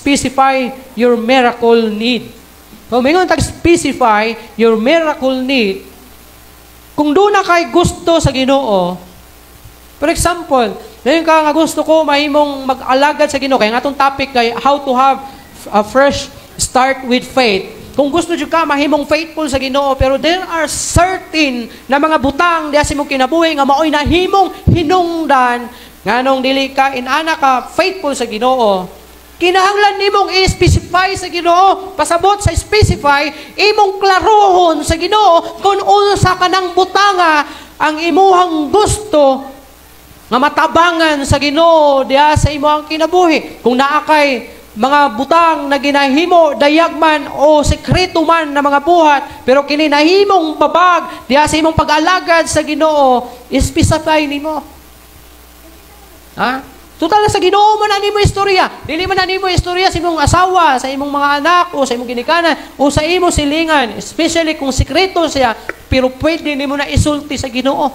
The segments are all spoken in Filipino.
specify your miracle need. So, mingon tag-specify your miracle need. Kung doon na kay gusto sa Ginoo, for example, ngayon ka nga gusto ko, mahimong mag-alagad sa Ginoo. Kaya nga itong topic kay how to have a fresh start with faith. Kung gusto nyo ka, mahimong faithful sa Ginoo, pero there are certain na mga butang di asi mong kinabuhi nga maoy na himong hinungdan nga nung dili ka inana ka faithful sa Ginoo. Kinahanglan nimong i-specify sa Ginoo, pasabot sa specify, imong klarohon sa Ginoo kung unsa ka ng butanga ang imuhang gusto nga matabangan sa Ginoo diha sa imuhang kinabuhi. Kung naa kay mga butang na ginahimo dayagman o sekreto man na mga buhat, pero kini nahimong babag diha sa imong pag-alagad sa Ginoo, i-specify nimo. Ha? Total sa Ginoo mo na nimo istorya. Dili man na nimo istorya sa imong asawa, sa imong mga anak, o sa imong ginikanan, o sa imong silingan, especially kung sekreto siya, pero pwede nimo na isulti sa Ginoo.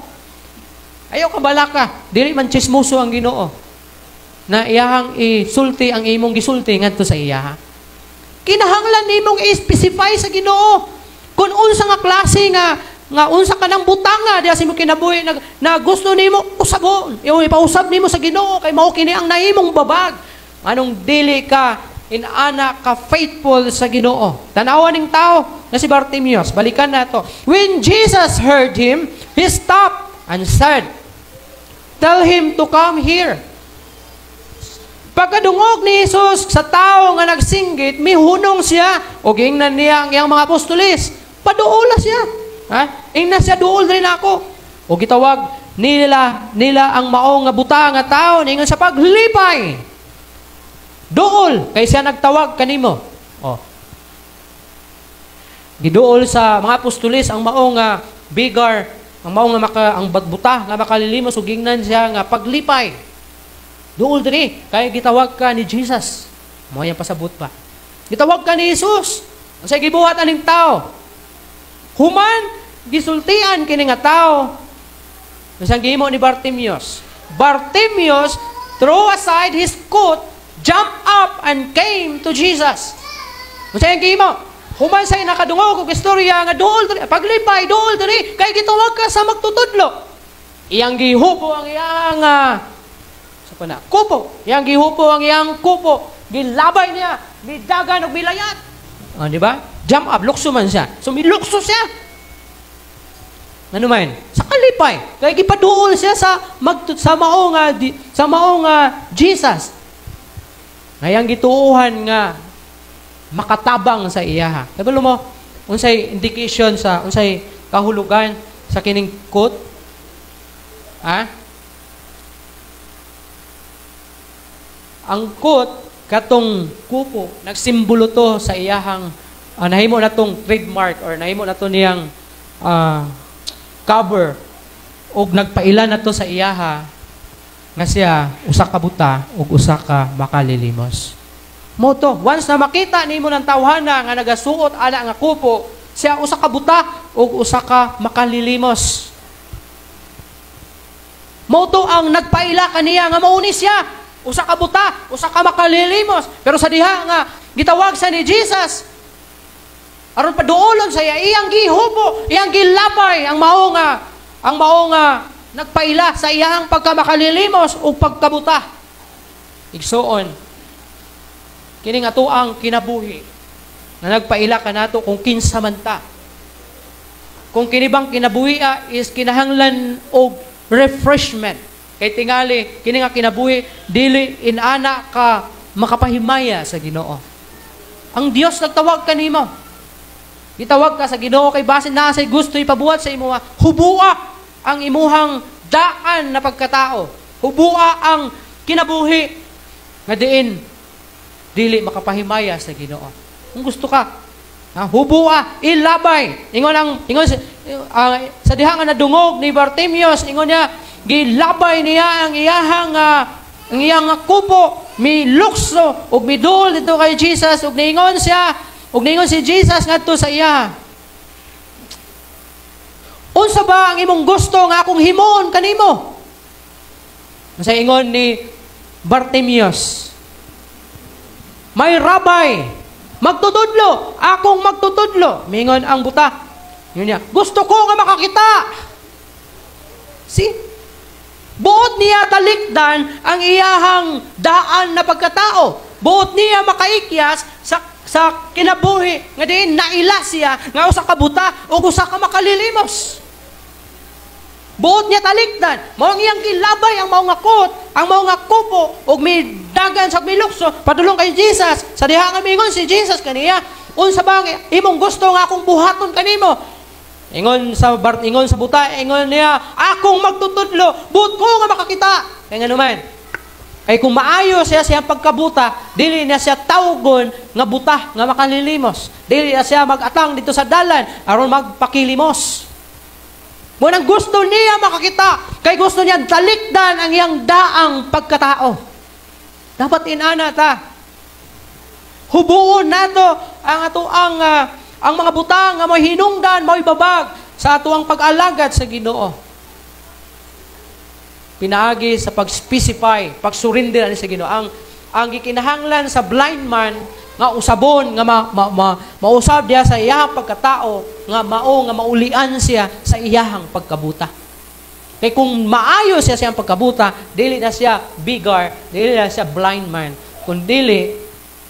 Ayaw ka balaka, dili man chismoso ang Ginoo na iyahang isulti ang imong gisulti ngadto sa iya. Kinahanglan nimong i-specify sa Ginoo kung unsa nga klase nga unsa ka ng butanga diha sa imong kinabuhi na gusto nimo usabon. Ipausab nimo sa Ginoo kay mao kini ang nahimong babag. Anong dili ka inana ka faithful sa Ginoo. Tanawan ning tao na si Bartimeus. Balikan nato. When Jesus heard him, he stopped and said, "Tell him to come here." Pagkadungog ni Jesus sa tao nga nagsinggit, mihunong siya o gingnan niya ang iyang mga apostolis. Paduola siya. Ha? Ingna siya duol rin ako. O gitawag nila ang maong nga buta nga tao ningon sa paglipay. Duol kay siya nagtawag kanimo. O. Giduol sa mga apostolis ang maong nga bigar, ang maong nga ang buta nga makalilimos ug gingnan siya nga paglipay. Duol diri kay gitawag ka ni Jesus. Mo yang pasabot pa. Gitawag ka ni Jesus. Unsay gibuhat aning tao? Human gisultian kini nga tao. Bisang gihimo ni Bartimeus. Bartimeus threw aside his coat, jumped up and came to Jesus. Unsay gihimo? Human say nakadungog og istorya nga duol diri, paglipay duol diri kay gitawag ka sa magtutudlo. Iyang gihupo ang iyang kupo. Iyang gihupo ang iyang kupo. Gilabay niya, midagan og milayat. Di ba? Jump up, lukso man siya. So milukso siya. Ano man? Sa kalipay. Kaya gipaduol siya sa maong Jesus. Ngayang gituuhan nga makatabang sa iya. Kabalo mo, unsay indication sa unsay kahulugan sa kining coat? Ha? Ang coat katong kupo nagsimbolo to sa iyahang nahimo na tong trademark or nahimo na to niyang cover og nagpailan na to sa iyaha nga siya usa ka buta ug usa ka makalilimos. Mo to, once na makita nimo ng tawhana nga nagasuot ana nga kupo, siya usa ka buta ug usa ka makalilimos. Mo to ang nagpaila kaniya nga mauni siya usa ka buta, usa ka makalilimos. Pero sa diha nga gitawag sa ni Jesus, aron paduolon sa iyang gihubo, iyang gilabay ang mao nga nagpaila sa iyang pagkamakalilimos o pagkabuta. Igsuon, kini nga tuang kinabuhi na nagpaila ka nato kung kinsa man ta. Kung kini bang kinabuhi is kinahanglan og refreshment. Kay tingali, kini nga kinabuhi, dili inana ka makapahimaya sa Ginoo. Ang Dios nagtawag kanimo. Gitawag ka sa Ginoo kay basin na say gusto ipabuhat sa imo, hubua ang imuhang daan na pagkatao. Hubua ang kinabuhi nga diin dili makapahimaya sa Ginoo. Kung gusto ka, hubua, ilabay. Ingon sa diha nga nadungog ni Bartimeus, ingon niya, gilabay niya ang iyang kupo, milukso ug midul dito kay Jesus ug niingon si Jesus ngadto sa iya. Unsa ba ang imong gusto nga akong himon kanimo? Sa ingon ni Bartimeus, May rabay, magtutudlo, akong magtutudlo. Mingon ang buta. Yun niya, gusto ko nga makakita. See? Buot niya talikdan ang iyahang daan na pagkatao. Buot niya makaikyas sa kinabuhi nga diin naila siya nga usa ka buta o usa ka makalilimos. Buot niya talikdan, mao ang iyang kilabay ang mao nga kot, ang mao nga kupo ug may dagan sa milukso padulong kay Jesus. Sa diha nga mingon si Jesus kaniya, unsa bang imong gusto nga akong buhaton kanimo? Ingon sa buta, ingon niya, akong magtutudlo, buot ko nga makakita. Kaya nga naman, kay kung maayo siya siyang pagkabuta, dili na siya tawgon nga buta nga makalilimos. Dili na siya mag-atang dito sa dalan aron magpakilimos. Munang gusto niya makakita, kay gusto niya talikdan ang iyang daang pagkatao. Dapat inana ta. Hubuon nato ang mga butang nga may hinungdan, may babag sa atuang pag-alagad sa Ginoo. Pinaagi sa pag-specify, pag-surrender sa Ginoo. Ang gikinahanglan sa blind man nga usabon nga mausab diya sa iyahang pagkatao nga maulian siya sa iyahang pagkabuta. Kay kung maayo siya siyang pagkabuta, dili na siya bigar, dili na siya blind man, kundi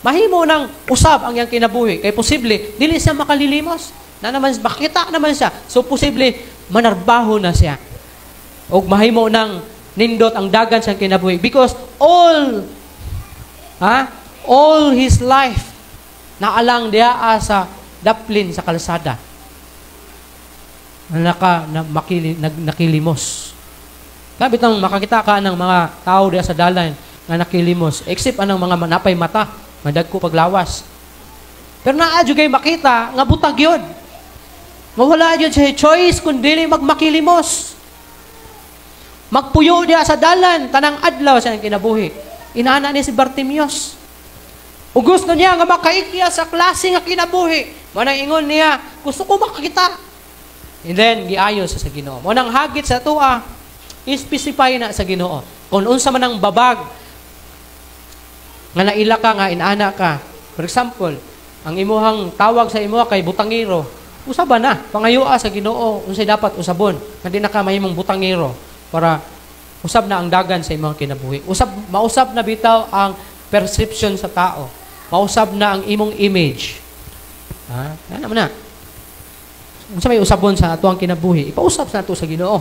mahimo nang usab ang iyang kinabuhi. Kay posible dili siya makalilimos. Na naman makita naman siya. So posible manarbaho na siya. Og mahimo nang nindot ang dagan sa kinabuhi because all his life naalang diya sa daplin sa kalsada. Nakilimos. Sabi tang makakita ka ng mga tao diya sa dalan nga nakilimos. Except anang mga napay mata, madagko paglawas. Pero naa jud kay makita nga butag yun. Mawala jud siya choice kundi magmakilimos. Magpuyo diya sa dalan, tanang adlaw siya kinabuhi. Inaana ni si Bartimeus. O gusto niya nga makaikya sa klase nga kinabuhi. Manang ingon niya, gusto ko makakita. And then, giayo sa Ginoo. Manang hagit sa tuwa, i-specify na sa Ginoo. Kung unsa man ang babag, nga naila ka, nga inaana ka. For example, ang imuhang tawag sa imuha kay butangiro, usaba na, pangayua sa Ginoo, unsay dapat usabon. Hindi na ka mahimong butangiro para usab na ang dagan sa imong kinabuhi. Mausab na bitaw ang perception sa tao. Mausab na ang imong image. Ano naman na? Kung sa may usabon sa ato ang kinabuhi, ipausap sa ato sa Ginoo.